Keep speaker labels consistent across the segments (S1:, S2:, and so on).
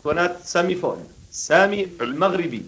S1: اسطوانات سامي فون، سامي المغربي.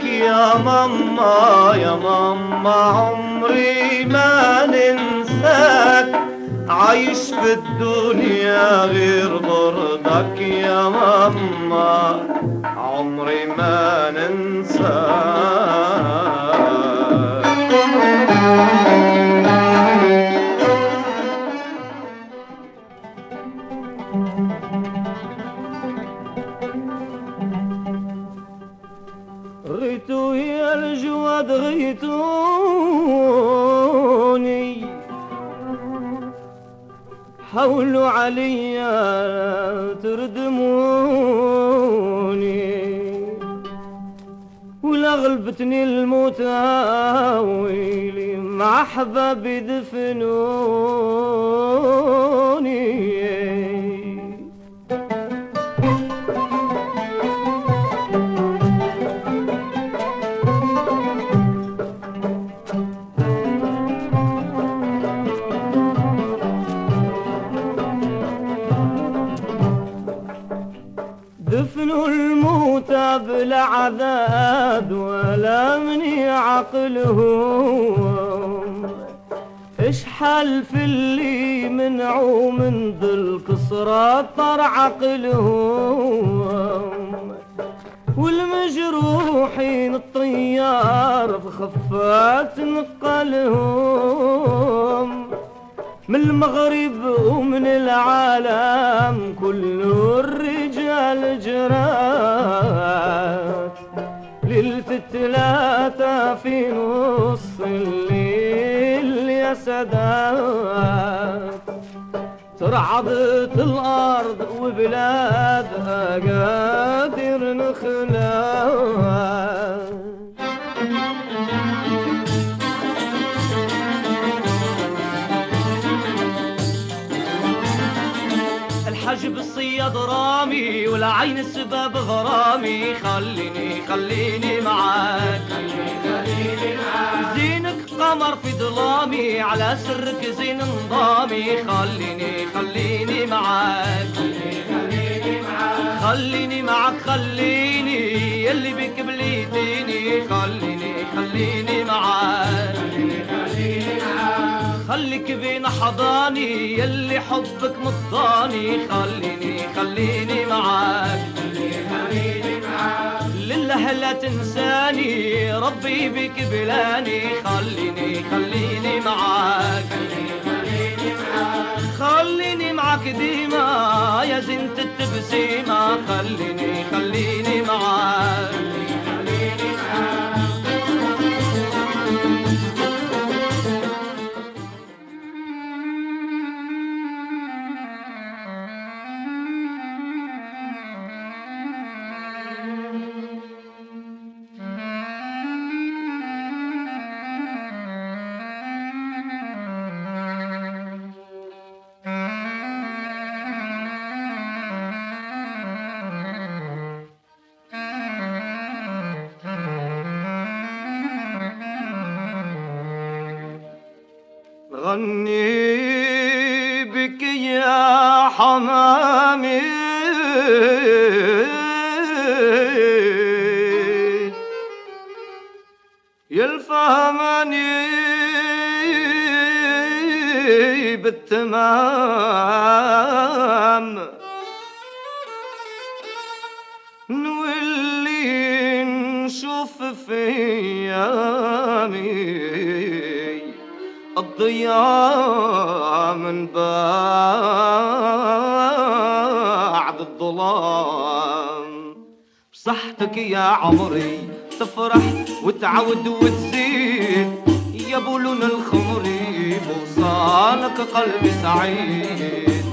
S1: يا ماما يا ماما عمري ما ننساك، عايش في الدنيا غير برضك يا ماما، عمري ما ننساك. غيتو يا الجواد غيتوني، حاولوا عليا تردموني، ولا غلبتني الموت ويلي مع احبابي دفنوني. دفنوا الموتى بلا عذاب ولا من يعقلهم، اشحال في اللي منعوا من ذي القصرى طر عقلهم، والمجروحين الطيار بخفات نقلهم، من المغرب ومن العالم كل الرجال جرات، ليلة الثلاثة في نص الليل يا سادات، ترعدت الأرض وبلادها قادر نخلات. الحجب الصياد رامي والعين السباب غرامي، خليني معاك، زينك قمر في ظلامي، على سرك زين نظامي، خليني معاك، خليني معاك، خليني يلي بك بليتيني، خليني معاك، خليك بين حضاني يلي حبك مضاني، خليني معاك، لله لا تنساني ربي بك بلاني، خليني معاك، خليني معاك ديما يا زينة التبسيمة، خليني معاك. غني بك يا حمامي يلفهمني بالتمام، نولي نشوف في يامي الضياء من بعد الظلام، صحتك يا عمري تفرح وتعود وتزيد، يا بولون الخمري بوصالك قلبي سعيد.